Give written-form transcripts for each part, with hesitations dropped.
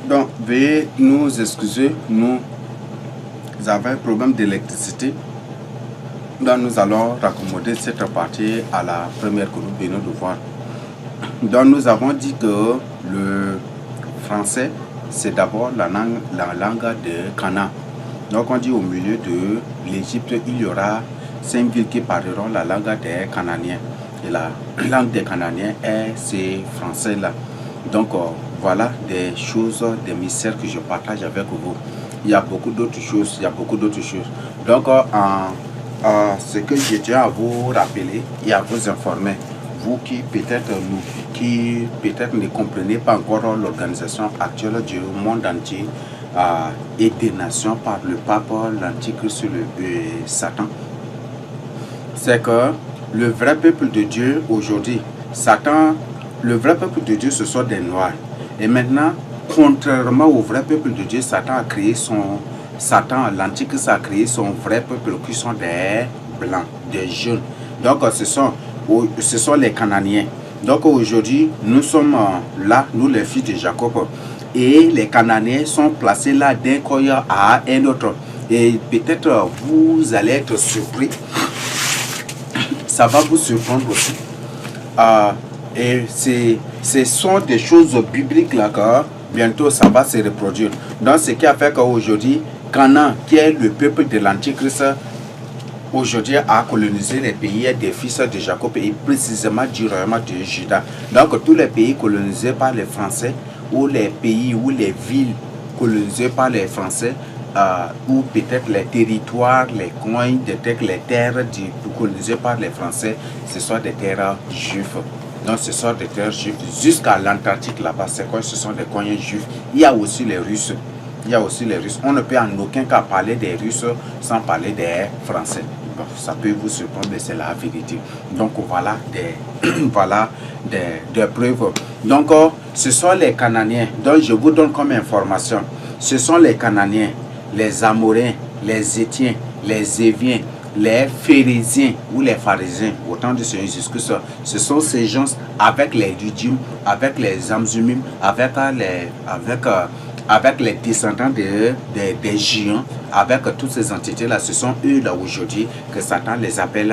Donc, veuillez nous excuser, nous avons un problème d'électricité. Donc, nous allons raccommoder cette partie à la première que nous venons de voir. Donc, nous avons dit que le français, c'est d'abord la langue de Canaan. Donc, on dit au milieu de l'Égypte, il y aura 5 villes qui parleront la langue des Cananéens. Et la langue des Cananéens est ce français-là. Donc, voilà des choses, des mystères que je partage avec vous. Il y a beaucoup d'autres choses, Donc, ce que je tiens à vous rappeler et à vous informer, vous qui peut-être ne comprenez pas encore l'organisation actuelle du monde entier et des nations par le pape, l'antichrist, Satan, c'est que le vrai peuple de Dieu aujourd'hui, le vrai peuple de Dieu, ce sont des noirs. Et maintenant, contrairement au vrai peuple de Dieu, l'antichrist a créé son vrai peuple qui sont des blancs, des jeunes. Donc, ce sont les Cananéens. Donc, aujourd'hui, nous sommes là, nous les fils de Jacob. Et les Cananéens sont placés là d'un coin à un autre. Et peut-être vous allez être surpris. Ça va vous surprendre aussi. Et ce sont des choses bibliques là que bientôt ça va se reproduire. Donc ce qui a fait qu'aujourd'hui, Canaan, qui est le peuple de l'Antichrist, aujourd'hui a colonisé les pays des fils de Jacob et précisément du royaume de Juda. Donc tous les pays colonisés par les Français, ou les pays ou les villes colonisées par les Français, ou peut-être les territoires, les coins, peut-être les terres colonisées par les Français, ce sont des terres juives. Donc ce sont des terres juives jusqu'à l'Antarctique là-bas, c'est quoi? Ce sont des coins juifs. Il y a aussi les Russes. On ne peut en aucun cas parler des Russes sans parler des Français. Bon, ça peut vous surprendre, mais c'est la vérité. Donc voilà des preuves. Donc ce sont les Cananéens. Donc je vous donne comme information. Ce sont les Cananéens, les Amoréens, les Étiens, les Éviens, les Phérésiens ou les Pharisiens, autant de ce jusque-là. Ce sont ces gens avec les Ludim, avec les Amzumim, avec les descendants des géants, avec toutes ces entités-là. Ce sont eux là aujourd'hui que Satan les appelle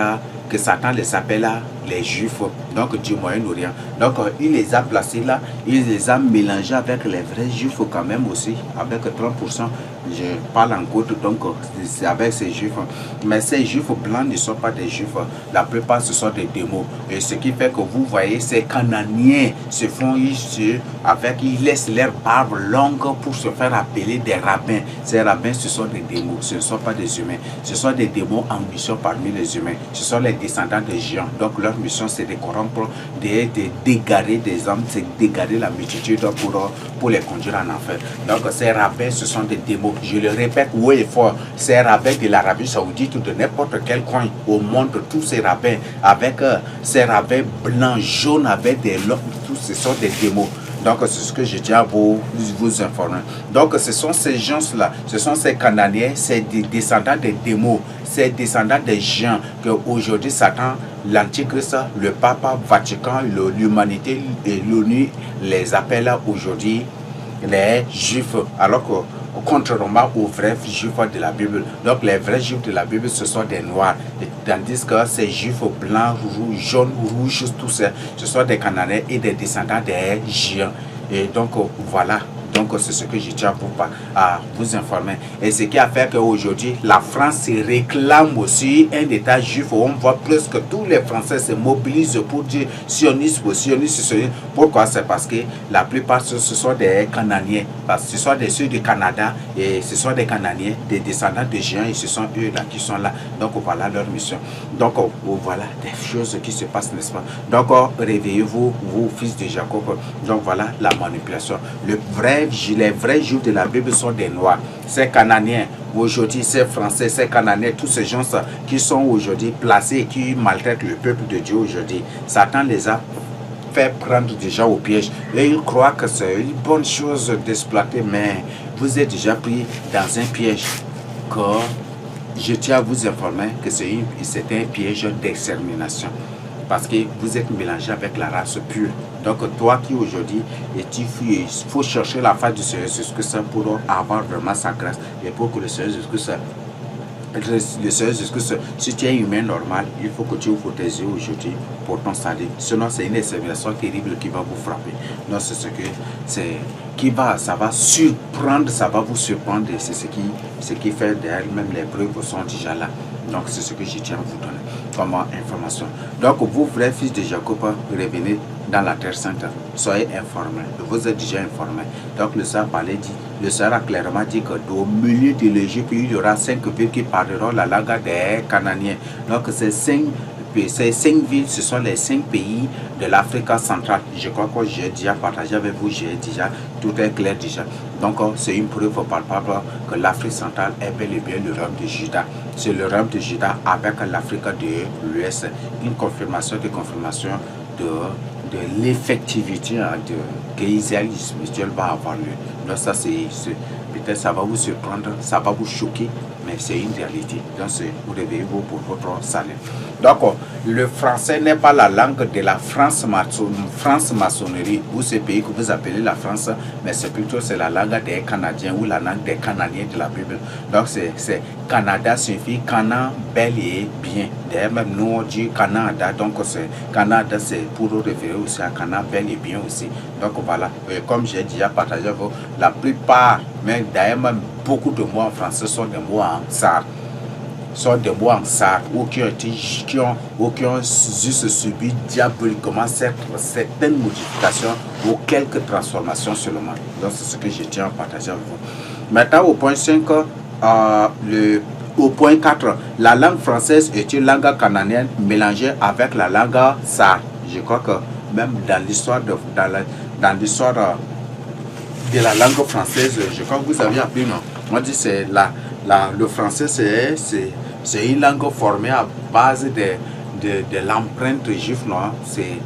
les Juifs, donc du Moyen-Orient. Donc il les a placés là, il les a mélangés avec les vrais Juifs quand même aussi, avec 30%. Je parle en côte, donc c'est avec ces Juifs. Mais ces Juifs blancs ne sont pas des Juifs. La plupart, ce sont des démons. Et ce qui fait que vous voyez, ces Cananéens se font ils laissent leur barbe longue pour se faire appeler des rabbins. Ces rabbins, ce sont des démons. Ce ne sont pas des humains. Ce sont des démons en mission parmi les humains. Ce sont les descendants des géants. Donc leur mission, c'est de corrompre, d'égarer des hommes, c'est d'égarer la multitude pour les conduire en enfer. Donc ces rabbins, ce sont des démons. Je le répète haut et fort, ces rabbins de l'Arabie Saoudite ou de n'importe quel coin au monde, tous ces rabbins, avec ces rabbins blancs, jaunes, avec des longs, tous ce sont des démons. Donc c'est ce que je tiens à vous informer. Donc ce sont ces gens-là, ce sont ces Cananéens, c'est des descendants des démons, c'est descendants des géants que aujourd'hui Satan, l'Antichrist, le Papa, Vatican, l'humanité et l'ONU les appellent aujourd'hui les Juifs, alors que contrairement aux vrais Juifs de la Bible. Donc les vrais Juifs de la Bible, ce sont des Noirs. Tandis que ces Juifs blancs, jaunes, rouges, tous ces, ce sont des Cananéens et des descendants des géants. Et donc voilà. Donc c'est ce que je tiens à vous informer. Et ce qui a fait qu'aujourd'hui, la France se réclame aussi un État juif où on voit presque tous les Français se mobilisent pour dire sionisme. Pourquoi? C'est parce que la plupart ce sont des Cananéens. Parce que ce sont des ceux du Canada et ce sont des Cananéens, des descendants de géants et ce sont eux là qui sont là. Donc voilà leur mission. Donc voilà des choses qui se passent, n'est-ce pas? Donc réveillez-vous, vous fils de Jacob. Donc voilà la manipulation. Les vrais juifs de la Bible sont des noirs. Ces Cananéens, aujourd'hui, ces Français, ces Cananéens, tous ces gens qui sont aujourd'hui placés et qui maltraitent le peuple de Dieu aujourd'hui. Satan les a fait prendre déjà au piège. Et ils croient que c'est une bonne chose d'exploiter, mais vous êtes déjà pris dans un piège que je tiens à vous informer que c'est un piège d'extermination. Parce que vous êtes mélangé avec la race pure. Donc toi qui aujourd'hui, il faut chercher la face du Seigneur Jésus-Christ pour avoir vraiment sa grâce et pour que le Seigneur Jésus-Christ, si tu es humain normal, il faut que tu ouvres tes yeux aujourd'hui pour ton salut. Sinon, c'est une examination terrible qui va vous frapper. Non, c'est ce que c'est ça va surprendre, ça va vous surprendre. C'est ce qui fait derrière même les preuves sont déjà là. Donc, c'est ce que je tiens à vous donner comme information. Donc, vous, vrais fils de Jacob, revenez dans la terre sainte. Soyez informés. Vous êtes déjà informés. Donc, le Seigneur le Seigneur a clairement dit qu'au milieu de l'Égypte, il y aura 5 villes qui parleront la langue des Cananéens. Donc, ces 5 villes, ce sont les 5 pays de l'Afrique centrale. Je crois que j'ai déjà partagé avec vous, tout est clair déjà. Donc, c'est une preuve palpable que l'Afrique centrale est bel et bien le royaume de Juda. C'est le royaume de Juda avec l'Afrique de l'Ouest. Une confirmation de l'effectivité que Israël spirituel va avoir lieu. Donc, ça, peut-être ça va vous surprendre, ça va vous choquer, mais c'est une réalité. Donc, vous réveillez-vous pour votre salut. Donc, le français n'est pas la langue de la France maçonnerie, ou ce pays que vous appelez la France, mais c'est plutôt la langue des Canadiens ou la langue des Canadiens de la Bible. Donc, c'est Canada signifie Cana, bel et bien. D'ailleurs, même nous, on dit Canada, donc Canada, c'est pour référer aussi à Cana, bel et bien aussi. Donc, voilà, comme j'ai déjà partagé avec vous, la plupart, mais d'ailleurs, même beaucoup de mots en français sont des mots en sar. Sont des mots en sar ou qui ont juste subi diaboliquement certaines modifications ou quelques transformations seulement. Donc, c'est ce que je tiens à partager avec vous. Maintenant, au point 5, au point 4, la langue française est une langue cananéenne mélangée avec la langue sar. Je crois que même dans l'histoire de la langue française, je crois que vous avez appris, non? On dit c'est le français, c'est une langue formée à base de l'empreinte juive, non? C'est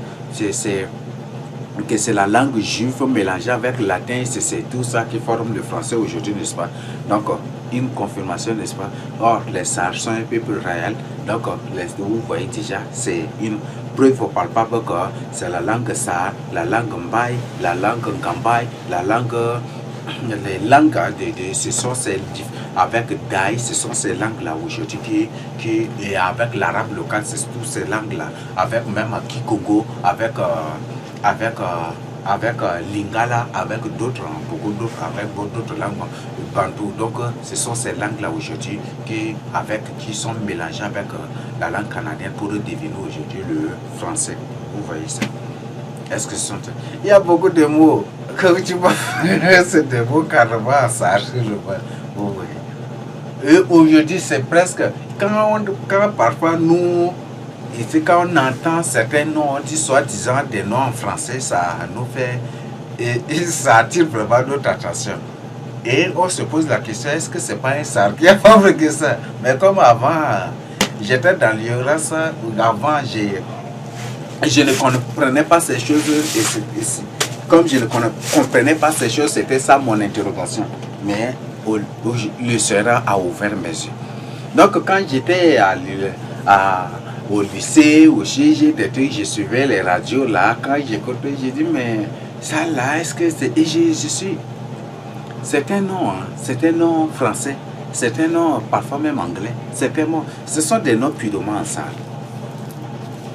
la langue juive mélangée avec le latin, c'est tout ça qui forme le français aujourd'hui, n'est-ce pas? Donc, une confirmation, n'est-ce pas? Or, les Sars sont un peuple réel, donc vous voyez déjà, c'est une preuve palpable que c'est la langue Sar, la langue Mbaye, la langue Ngambay, les langues ce sont avec Daï, ce sont ces langues-là aujourd'hui et avec l'arabe local, c'est toutes ces langues-là, avec même Kikongo, avec Lingala, avec beaucoup d'autres, avec d'autres langues bantou. Donc, ce sont ces langues-là aujourd'hui qui sont mélangées avec la langue canadienne pour deviner aujourd'hui le français. Vous voyez ça? Est-ce que ce sont... Il y a beaucoup de mots que tu vois, c'est des mots carrément à sacher, vous voyez. Et aujourd'hui, c'est presque... Quand parfois nous... Et quand on entend certains noms, on dit soi-disant des noms en français, ça nous fait... Et ça attire vraiment notre attention. Et on se pose la question, est-ce que c'est pas un sar qui a fabriqué ça? Mais comme avant, j'étais dans l'ignorance, avant, je ne comprenais pas ces choses. Comme je ne comprenais pas ces choses, c'était ça mon interrogation. Mais le Seigneur a ouvert mes yeux. Donc quand j'étais au lycée, au GG, des trucs, je suivais les radios là. Quand j'écoutais, j'ai dit, mais ça là, est-ce que c'est... Et je suis... C'est un nom, hein, c'est un nom français, c'est un nom parfois même anglais. Ce sont des noms purement en sar.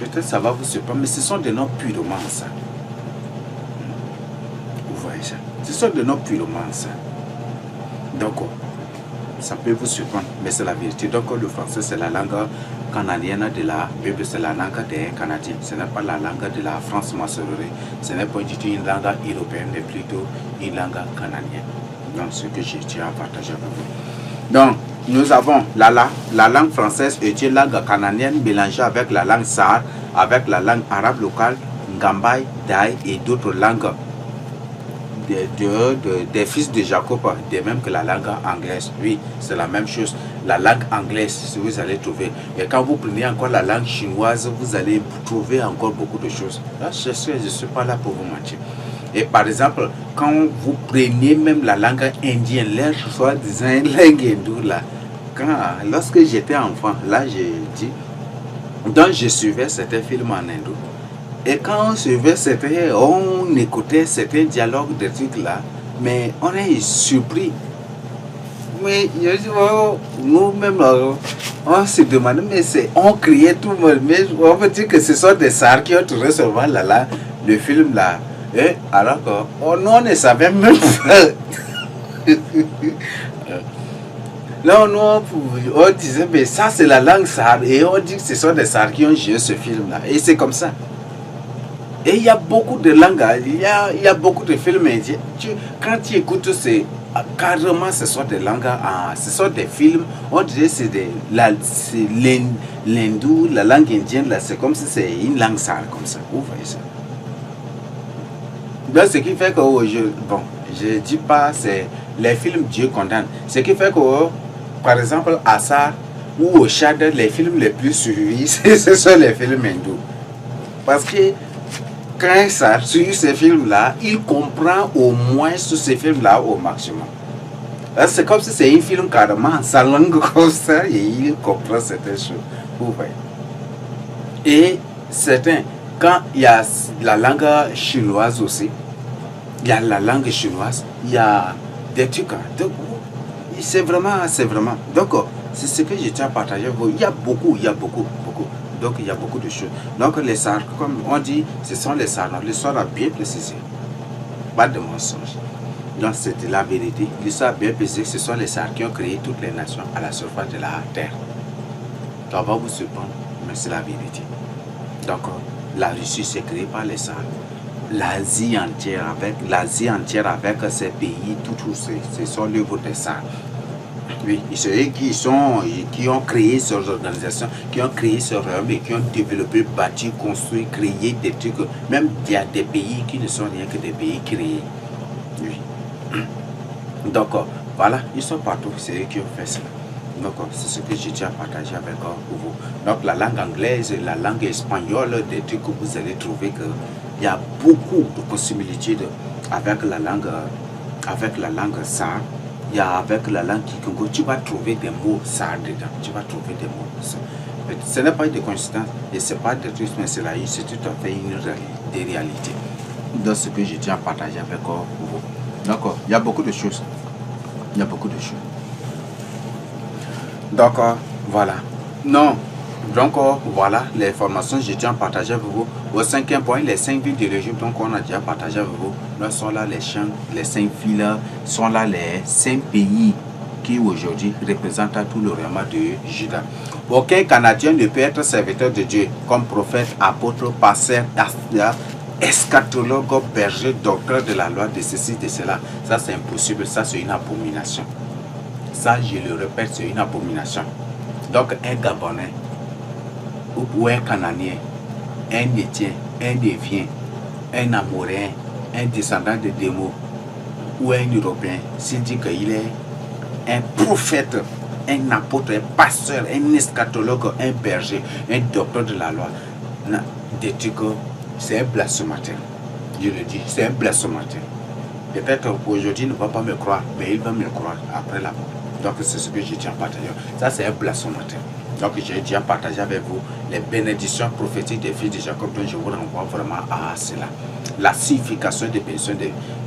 Peut-être ça va vous surprendre, mais ce sont des noms purement en sar. Vous voyez ça? Ce sont des noms purement en sar. Donc, ça peut vous surprendre, mais c'est la vérité. Donc, le français, c'est la langue canadienne de la Bible, c'est la langue des Canadiens. Ce n'est pas la langue de la France maçonnerie. Ce n'est pas du tout une langue européenne, mais plutôt une langue canadienne. Donc, ce que je tiens à partager avec vous. Donc, nous avons la langue française est une langue canadienne mélangée avec la langue sar, avec la langue arabe locale, Ngambay, Daï et d'autres langues des fils de Jacob, de même que la langue anglaise. Oui, c'est la même chose. La langue anglaise, si vous allez trouver. Et quand vous prenez encore la langue chinoise, vous allez trouver encore beaucoup de choses. Là, je ne suis pas là pour vous mentir. Et par exemple, quand vous prenez même la langue indienne, l'air soi-disant langue hindoue là, lorsque j'étais enfant, là j'ai dit, donc je suivais certains films en hindou. Et quand on suivait certains, on écoutait certains dialogues de trucs là, mais on est surpris. Mais nous-mêmes, on se demandait, mais on criait tout le monde. Mais on peut dire que ce sont des stars qui ont trouvé seulement là, le film là. Et alors que nous, on ne savait même pas. Non, on disait, mais ça c'est la langue sar. Et on dit que ce sont des stars qui ont joué ce film là. Et c'est comme ça. Et il y a beaucoup de langues, il y a beaucoup de films indiens. Quand tu écoutes, c'est carrément ce sont des langues, ce sont des films, on dirait que c'est l'hindou, la langue indienne, là, c'est comme si c'est une langue sale comme ça. Vous voyez ça? Donc ce qui fait que, je dis pas, c'est les films Dieu condamne. Ce qui fait que, par exemple, à Assar ou au Tchad, les films les plus suivis, ce sont les films hindous. Parce que quand ça suit ces films-là, il comprend au moins sur ces films-là au maximum. C'est comme si c'est un film carrément en sa langue comme ça et il comprend certaines choses. Vous voyez. Et certains, quand il y a la langue chinoise aussi, il y a la langue chinoise, il y a des trucs. Donc, c'est vraiment. Donc, c'est ce que je tiens à partager. Il y a beaucoup. Donc il y a beaucoup de choses. Donc les SAR, comme on dit, ce sont les SAR. L'histoire a bien précisé. Pas de mensonge. Donc c'est la vérité. L'histoire a bien précisé. Ce sont les SAR qui ont créé toutes les nations à la surface de la terre. Ça va vous surprendre, mais c'est la vérité. Donc la Russie s'est créée par les SAR. L'Asie entière avec ses pays, tout, ce sont l'œuvre des SAR. Oui, c'est eux qui ont créé ces organisations, qui ont créé ce royaume et qui ont développé, bâti, construit, créé des trucs. Même il y a des pays qui ne sont rien que des pays créés. Oui. Donc voilà, ils sont partout, c'est eux qui ont fait ça. Donc c'est ce que je tiens à partager avec vous. Donc la langue anglaise, la langue espagnole, des trucs que vous allez trouver qu'il y a beaucoup de possibilités avec la langue SAR. Il y a avec la langue Kikongo, tu vas trouver des mots SAR dedans. Tu vas trouver des mots SAR. Ce n'est pas une coïncidence et ce n'est pas des trucs, mais c'est tout à fait des réalités. Donc, ce que je tiens à partager avec vous. Donc, il y a beaucoup de choses. Donc, voilà. Non. Donc, voilà les formations que je tiens à partager avec vous. Au 5e point, les 5 villes de l'Égypte, donc on a déjà partagé avec vous. Là sont là les champs, les 5 villes, sont là les 5 pays qui aujourd'hui représentent tout le royaume de Juda. Aucun Canadien ne peut être serviteur de Dieu comme prophète, apôtre, pasteur, eschatologue, berger, docteur de la loi, de ceci, de cela. Ça c'est impossible, ça c'est une abomination. Ça, je le répète, c'est une abomination. Donc un Gabonais ou un Canadien, un Éthien, un Dévien, un Amoréen, un descendant de Démo ou un Européen, s'il dit qu'il est un prophète, un apôtre, un pasteur, un eschatologue, un berger, un docteur de la loi, des trucs, c'est un blasphémateur. Je le dis, c'est un blasphémateur. Peut-être aujourd'hui il ne va pas me croire, mais il va me croire après la mort. Donc c'est ce que je tiens à partager. Ça c'est un blasphémateur. Donc j'ai déjà partagé avec vous les bénédictions prophétiques des fils de Jacob, dont je vous renvoie vraiment à cela. La signification des bénédictions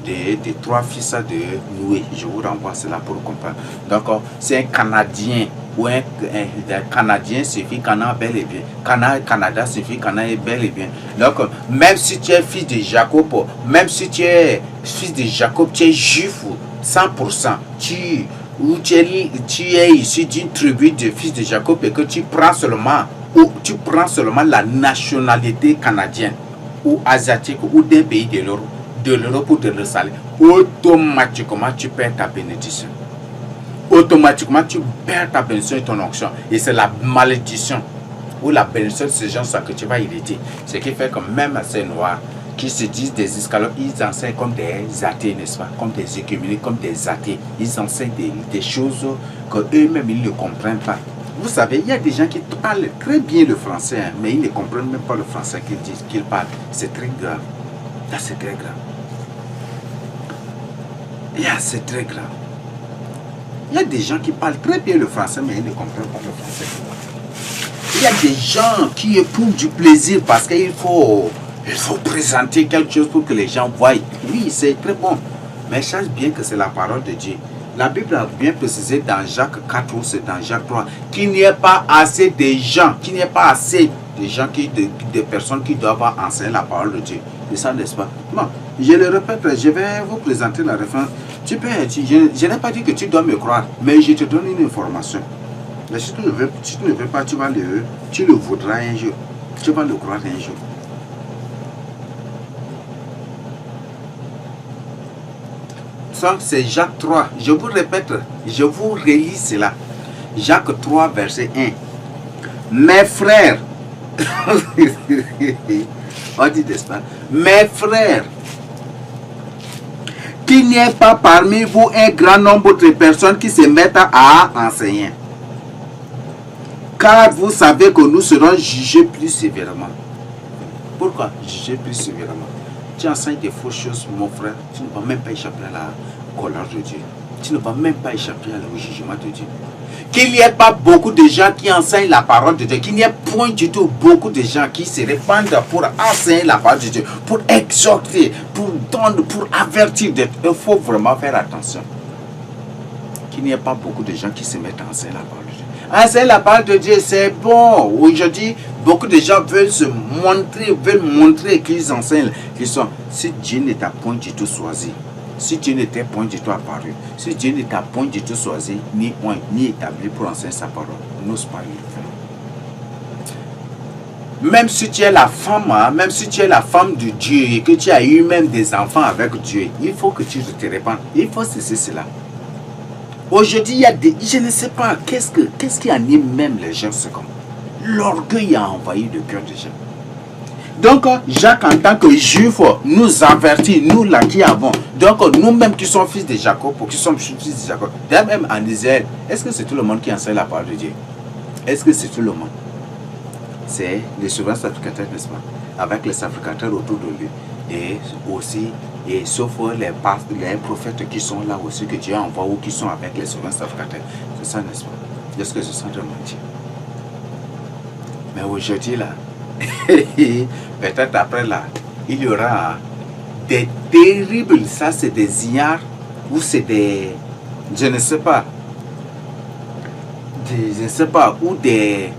des 3 fils de Noé, je vous renvoie à cela pour comprendre. Donc c'est un Canadien, ou un Canadien suffit Cana bel et bien. Canada suffit Cana est bel et bien. Donc même si tu es fils de Jacob, même si tu es fils de Jacob, tu es juif 100%, tu es issu d'une tribu de fils de Jacob et que tu prends seulement la nationalité canadienne ou asiatique ou d'un pays de l'Europe ou de l'Australie, automatiquement tu perds ta bénédiction. Automatiquement tu perds ta bénédiction et ton onction. Et c'est la malédiction ou la bénédiction de ces gens-là que tu vas hériter. Ce qui fait que même ces noirs qui se disent des esclaves, ils enseignent comme des athées, n'est-ce pas? Comme des écuméniques, comme des athées. Ils enseignent des choses que eux-mêmes ils ne comprennent pas. Vous savez, il y a des gens qui parlent très bien le français, hein, mais ils ne comprennent même pas le français qu'ils parlent. C'est très grave. Là, c'est très grave. C'est très grave. Il y a des gens qui parlent très bien le français, mais ils ne comprennent pas le français. Il y a des gens qui éprouvent du plaisir parce qu'il faut Il faut présenter quelque chose pour que les gens voient. Oui, c'est très bon. Mais sache bien que c'est la parole de Dieu. La Bible a bien précisé dans Jacques 4 ou c'est dans Jacques 3 qu'il n'y ait pas assez de gens, qu'il n'y ait pas assez de gens, de personnes qui doivent enseigner la parole de Dieu. C'est ça, n'est-ce pas? Bon, je le répète, je vais vous présenter la référence. Je n'ai pas dit que tu dois me croire, mais je te donne une information. Mais si tu ne veux pas, tu le voudras un jour. Tu vas le croire un jour. Ça, c'est Jacques 3. Je vous répète, je vous relis cela. Jacques 3, verset 1. Mes frères, on dit, n'est-ce pas? Mes frères, qu'il n'y ait pas parmi vous un grand nombre de personnes qui se mettent à enseigner. Car vous savez que nous serons jugés plus sévèrement. Pourquoi juger plus sévèrement? Tu enseignes des fausses choses, mon frère, tu ne vas même pas échapper à la colère de Dieu. Tu ne vas même pas échapper au jugement de Dieu. Qu'il n'y ait pas beaucoup de gens qui enseignent la parole de Dieu, qu'il n'y ait point du tout beaucoup de gens qui se répandent pour enseigner la parole de Dieu, pour exhorter, pour donner, pour avertir. Il faut vraiment faire attention. Qu'il n'y ait pas beaucoup de gens qui se mettent à enseigner la parole de Dieu. Enseigner la parole de Dieu, c'est bon. Aujourd'hui, beaucoup de gens veulent montrer qu'ils enseignent, qu'ils sont. Si Dieu ne t'a point du tout choisi, si Dieu n'était point du tout apparu, si Dieu ne t'a point du tout choisi, ni établi pour enseigner sa parole, n'ose pas le faire. Même si tu es la femme, même si tu es la femme de Dieu et que tu as eu même des enfants avec Dieu, il faut que tu te répandes. Il faut cesser cela. Aujourd'hui, il y a des... Je ne sais pas, qu'est-ce qui anime même les gens, c'est comme l'orgueil a envahi le cœur des gens. Donc, Jacques, en tant que juif, nous avertit, nous là qui avons. Donc, nous-mêmes qui sommes fils de Jacob, qui sommes fils de Jacob, même en Israël, est-ce que c'est tout le monde qui enseigne la parole de Dieu? Est-ce que c'est tout le monde? C'est les souverains sacrificateurs, n'est-ce pas? Avec les sacrificateurs autour de lui. Et aussi, sauf les prophètes qui sont là aussi, que Dieu envoie ou qui sont avec les souverains sacrificateurs. C'est ça, n'est-ce pas? Est-ce que je sens de mentir? Mais aujourd'hui, là, peut-être après là, il y aura des terribles, ça c'est des ignares, ou c'est des, je ne sais pas, ou je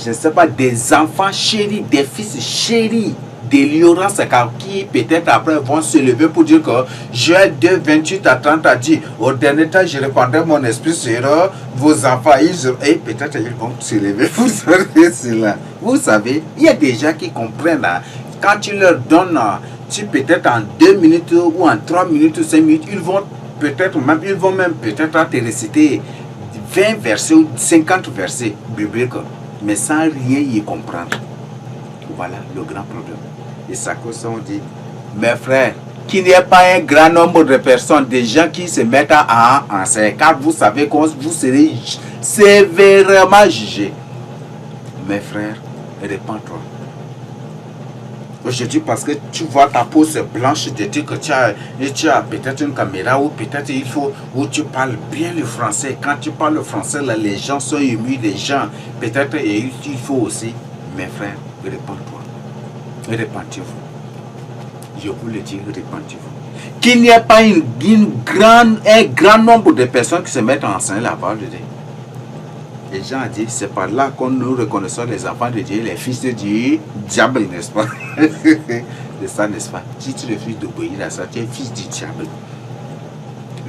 ne sais pas, des enfants chéris, des fils chéris de l'ignorance qui peut-être après vont se lever pour dire que Joël 2, 28 à 30 a dit au dernier temps je répandrai mon esprit sur vos enfants et peut-être ils vont se lever pour sortir cela. Vous savez, il y a des gens qui comprennent quand tu leur donnes peut-être en 2 minutes ou en 3 minutes ou 5 minutes, ils vont même peut-être te réciter 20 versets ou 50 versets bibliques, mais sans rien y comprendre. Voilà le grand problème. Et ça cause ça, on dit, mes frères, qu'il n'y ait pas un grand nombre de personnes, des gens qui se mettent à enseigner, car vous savez que vous serez sévèrement jugés. Mes frères, répands-toi. Aujourd'hui, parce que tu vois ta peau se blanche, de dire que tu as peut-être une caméra ou peut-être il faut, où tu parles bien le français. Quand tu parles le français, là, les gens sont émus, les gens, peut-être, et il faut aussi, mes frères, répandez-toi. Répandez-vous. Je vous le dis, répandez-vous. Qu'il n'y ait pas un grand nombre de personnes qui se mettent à enseigner la parole de Dieu. Les gens ont dit, c'est par là qu'on nous reconnaissons les enfants de Dieu, les fils de Dieu, diable, n'est-ce pas? C'est ça, n'est-ce pas? Si tu refuses d'obéir à ça, tu es fils du diable.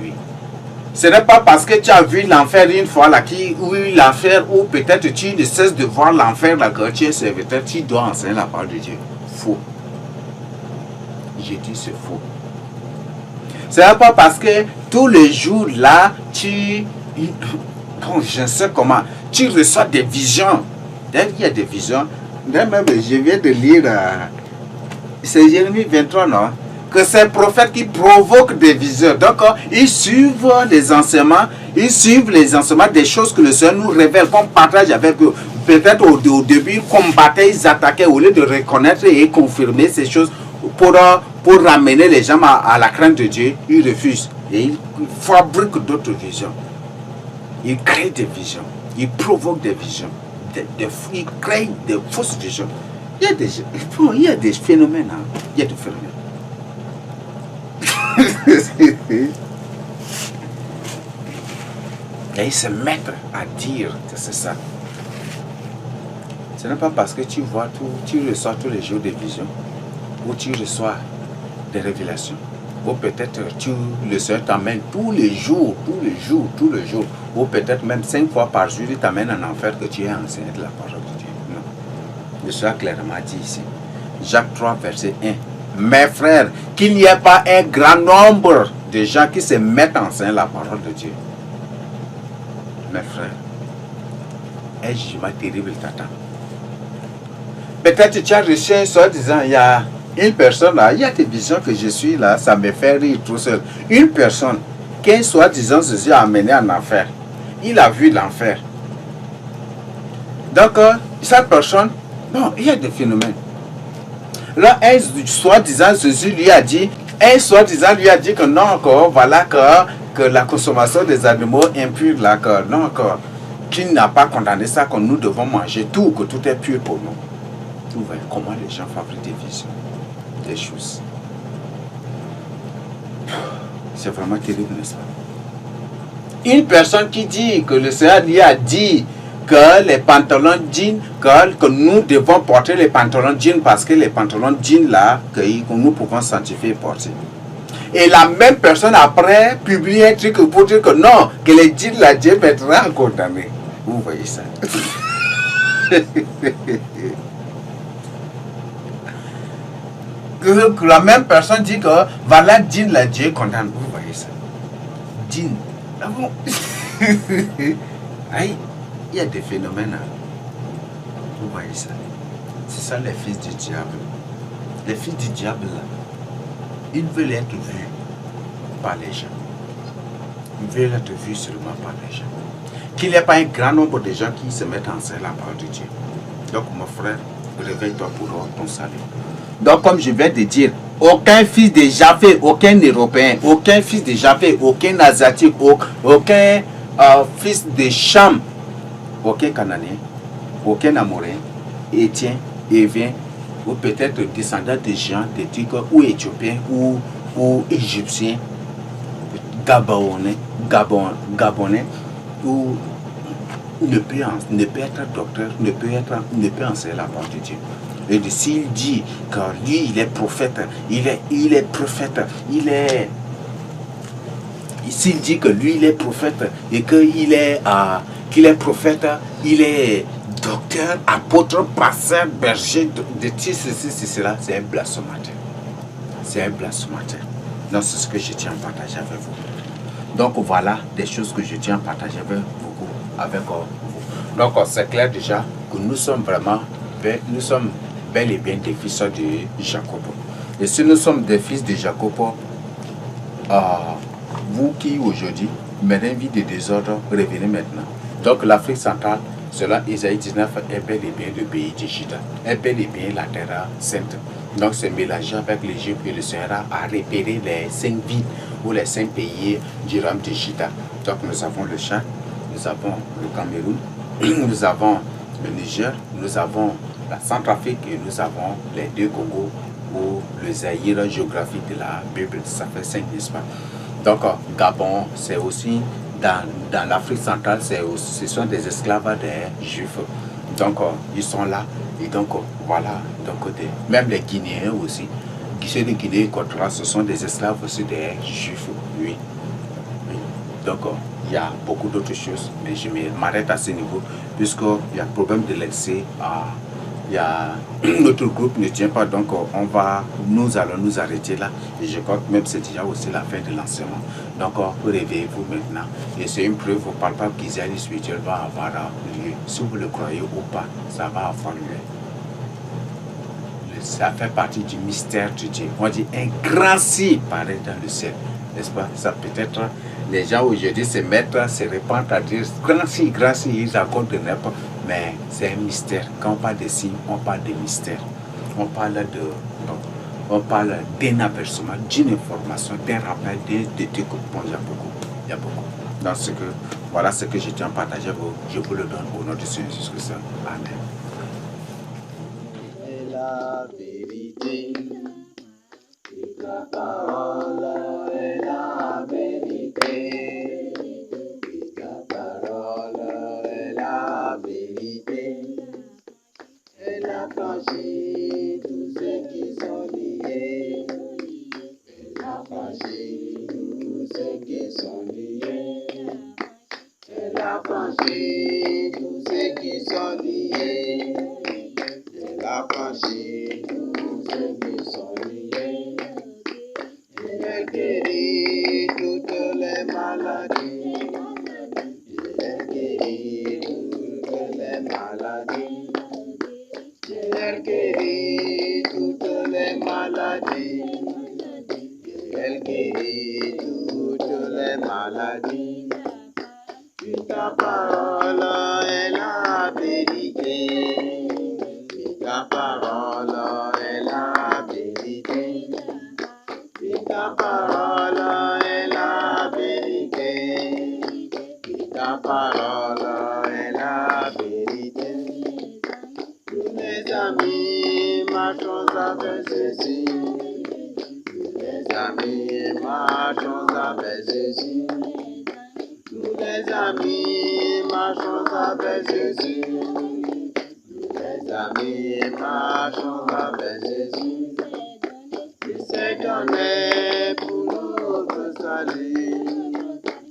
Oui. Ce n'est pas parce que tu as vu l'enfer une fois là, l'enfer, ou peut-être tu ne cesses de voir l'enfer là, que tu es serviteur, tu dois enseigner la parole de Dieu. Faux. J'ai dit c'est faux. Ce n'est pas parce que tous les jours là, bon, je ne sais comment, tu reçois des visions. D'ailleurs, il y a des visions. Même, je viens de lire, c'est Jérémie 23, non? Que ces prophètes qui provoquent des visions. Donc, ils suivent les enseignements, des choses que le Seigneur nous révèle, qu'on partage avec eux. Peut-être au début, ils combattaient, ils attaquaient, au lieu de reconnaître et confirmer ces choses pour ramener les gens à la crainte de Dieu. Ils refusent. Et ils fabriquent d'autres visions. Ils créent des visions. Ils provoquent des visions. Ils créent des fausses visions. il y a des phénomènes. Hein. Il y a des phénomènes. Et ils se mettent à dire que c'est ça. Ce n'est pas parce que tu vois tout, tu reçois tous les jours des visions, ou tu reçois des révélations, ou peut-être le Seigneur t'amène tous les jours, ou peut-être même 5 fois par jour, il t'amène en enfer que tu es enseigné de la parole de Dieu. Non. Le Seigneur clairement dit ici, Jacques 3, verset 1. Mes frères, qu'il n'y ait pas un grand nombre de gens qui se mettent à enseigner la parole de Dieu. Mes frères, un jugement terrible t'attend. Peut-être tu as reçu un sort disant, il y a une personne là, il y a des visions que je suis là, ça me fait rire tout seul. Une personne qu'un soi-disant Jésus a amené en enfer, il a vu l'enfer. Donc, cette personne, bon, il y a des phénomènes. Là, un soi-disant Jésus lui a dit, que non, encore, voilà que la consommation des animaux impurs, là, que non, qu'il n'a pas condamné ça, que nous devons manger tout, que tout est pur pour nous. Vous voyez comment les gens fabriquent des visions, des choses. C'est vraiment terrible, n'est-ce pas? Une personne qui dit que le Seigneur lui a dit que les pantalons jeans, que nous devons porter les pantalons jeans parce que les pantalons jeans là, que nous pouvons sanctifier et porter. Et la même personne après publie un truc pour dire que non, que les jeans là, Dieu mettra condamné. Vous voyez ça? Que la même personne dit que voilà jean là, Dieu condamne. Vous voyez ça? Jean. Ah bon? Aïe. Il y a des phénomènes. Hein. Vous voyez ça? C'est ça les fils du diable. Les fils du diable, là, ils veulent être vus par les gens. Ils veulent être vus seulement par les gens. Qu'il n'y ait pas un grand nombre de gens qui se mettent en scène la parole de Dieu. Donc, mon frère, réveille-toi pour ton salut. Donc, comme je viens de dire, aucun fils de Japheth, aucun Européen, aucun fils de Japheth, aucun Asiatique, aucun fils de Cham, aucun Cananéen, aucun Amoréen, Éthien, Évien, ou peut-être descendant de gens, de Turcs, ou Éthiopiens, ou Égyptiens, Gabonais, ou ne peut être docteur, ne peut enseigner la parole de Dieu. Et s'il dit que lui, il est prophète, s'il dit que lui, il est prophète, et qu'il est prophète, il est docteur, apôtre, pasteur, berger, de ceci, cela, c'est un blasphémateur. C'est un blasphémateur. Donc, c'est ce que je tiens à partager avec vous. Donc, voilà des choses que je tiens à partager avec vous. Donc, c'est clair déjà que nous sommes bel et bien des fils de Jacob. Et si nous sommes des fils de Jacob, vous qui aujourd'hui menez une vie de désordre, revenez maintenant. Donc l'Afrique centrale, selon Isaïe 19, est bel et bien le pays de Juda, est bel et bien la terre sainte. Donc c'est mélangé avec l'Égypte et le Seigneur a repéré les 5 villes ou les 5 pays du royaume de Juda. Donc nous avons le Tchad, nous avons le Cameroun, nous avons le Niger, nous avons la Centrafrique et nous avons les 2 Congos ou le Zaïre géographique de la Bible, ça fait 5, n'est-ce pas? Donc Gabon, c'est aussi dans l'Afrique centrale, ce sont des esclaves des Juifs. Donc ils sont là et donc voilà, donc même les Guinéens aussi, ceux de Guinée équatoriale, ce sont des esclaves aussi des Juifs, oui. Donc il y a beaucoup d'autres choses, mais je m'arrête à ce niveau, puisqu'il y a un problème de l'accès notre groupe ne tient pas, donc nous allons nous arrêter là, et je crois que même c'est déjà aussi la fin de l'enseignement. Donc réveillez-vous maintenant, et c'est une preuve palpable qu'Isaïe spirituel va avoir lieu. Si vous le croyez ou pas, ça va avoir lieu. Ça fait partie du mystère de Dieu. On dit un grand signe paraît dans le ciel, n'est-ce pas? Ça peut-être les gens aujourd'hui se répandent à dire grand signe, ils racontent de n'importe. Mais c'est un mystère. Quand on parle de signes, on parle de mystère. On parle d'un aperçoit, d'une information, d'un rappel, de trucs. Bon, il y a beaucoup. Donc voilà ce que je tiens à partager. Je vous le donne au nom de Seigneur Jésus-Christ. Amen. la vérité. Ta parole est la vérité. Ta parole est la vérité. Elle a franchi tous ceux qui sont liés. Elle a franchi tous ceux qui sont liés. Elle a franchi tous ceux qui sont liés. Elle a franchi tous ceux qui sont liés. Elle guérit toutes les maladies. Elle guérit toutes les maladies. Elle guérit toutes les maladies. Elle guérit toutes les maladies. Ta parole est la vérité. Ta parole est la vérité. Ta parole est la vérité. Ta parole est la vérité. Tous les amis marchons avec Jésus. Tous les amis marchons avec Jésus. Tous les amis marchons avec Jésus. Tous les amis marchons avec Jésus. Il s'est donné pour notre salut.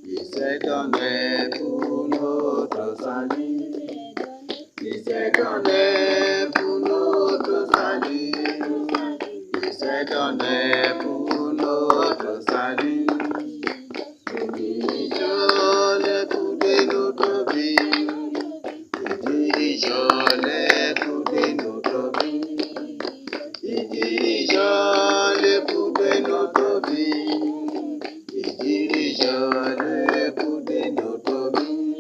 Il s'est donné pour notre salut. Il s'est donné pour notre salut. Il s'est donné pour notre salut. Dirigeons les coups de notre vie. Dirigeons les coups de notre vie. Dirigeons les coups de notre vie. Dirigeons les coups de notre vie.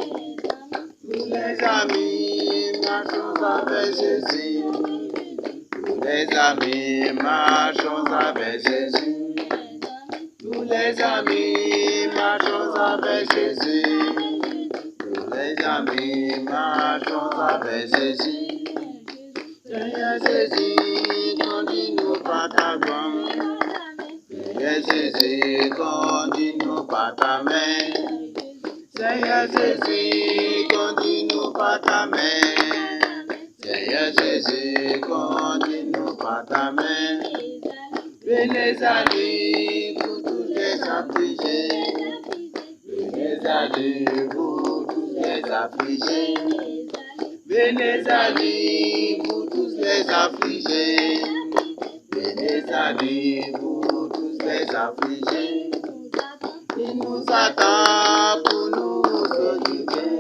Tous les amis marchons avec Jésus. Tous les amis marchons avec Jésus. Tous les amis marchons avec Jésus. Tous les amis marchons avec Jésus. Seigneur Jésus, conduis-nous par ta main. Seigneur Jésus, conduis-nous par ta main. Seigneur Jésus, conduis-nous par ta main. Seigneur Jésus, conduis-nous par ta main. Venez à lui pour tous les affligés. Venez à lui pour tous les affligés. Venez à lui pour tous les affligés. Venez à lui pour tous les affligés. Il nous attend pour nous délivrer.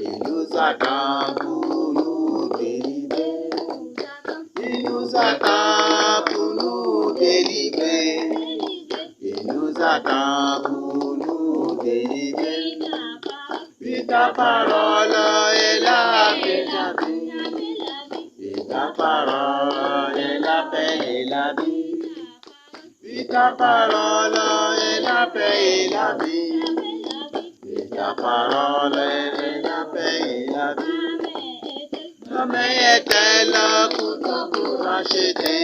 Il nous attend pour nous délivrer. Il nous attend pour nous délivrer. Il nous attend pour nous délivrer. Puis ta parole est la vérité. Puis ta parole est la paix et la vie. Puis ta parole est la paix et la vie. Puis ta parole est la paix et la vie. Ma main est-elle le couteau pour acheter?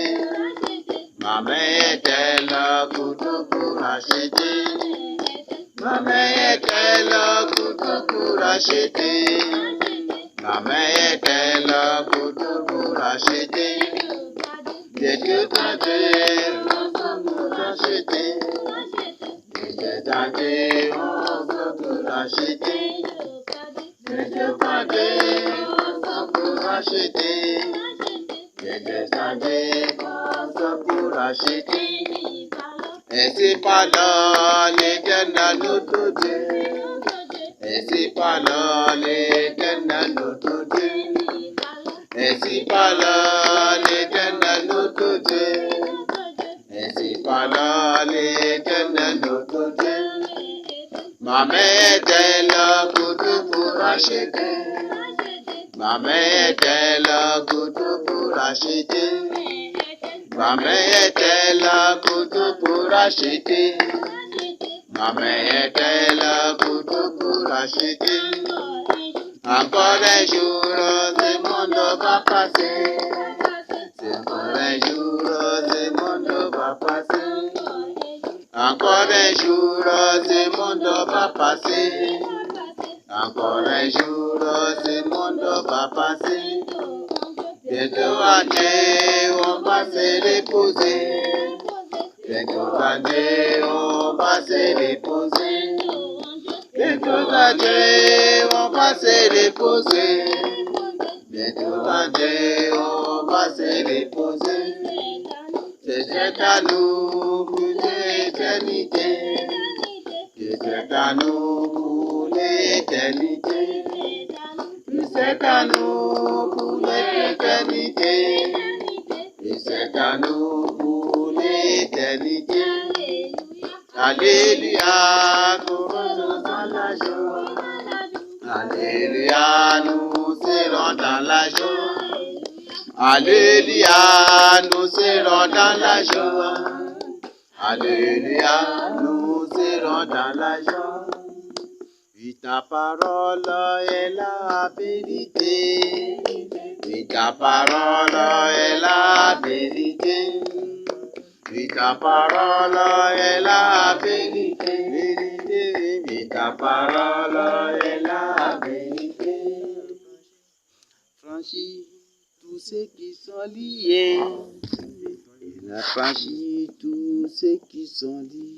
Ma main est-elle le couteau pour acheter? Ma main est-elle le couteau pour acheter? Ma main est-elle le couteau pour acheter? Dieu tenté, on se pour acheter. Dieu tenté, on se pour acheter. Dieu tenté, on se pour acheter. Dieu tenté, on se pour acheter. Et c'est pas là l'Éternel notre Dieu. Et c'est pas là l'Éternel notre Dieu. Et c'est pas là l'Éternel notre Dieu. Et c'est pas là l'Éternel notre Dieu. Ma main est-elle le couteau pour acheter? Ma main est-elle le couteau pour acheter? Ma main est-elle le couteau pour acheter? Ma main est-elle le couteau pour acheter? Encore un jour, ce monde va passer. Encore un jour, ce monde va passer. Encore un jour, ce monde va passer. Encore un jour, ce monde va passer. Bientôt l'année, on va se reposer. Bientôt l'année, on va se reposer. Bientôt l'année, on va se reposer. Bientôt l'année, on va se reposer. C'est à nous pour l'éternité. C'est à nous pour l'éternité. C'est à nous pour l'éternité. C'est à nous pour l'éternité. Alléluia, nous serons dans la joie. Alléluia, nous serons dans la joie. Alléluia, nous serons dans la joie. Alléluia, nous serons dans la joie. Et ta parole est la vérité. Et ta parole est la vérité. Et ta parole est la vérité. Et ta parole est la vérité. Franchis tous ceux qui sont liés. Il a franchi tous ceux qui sont liés.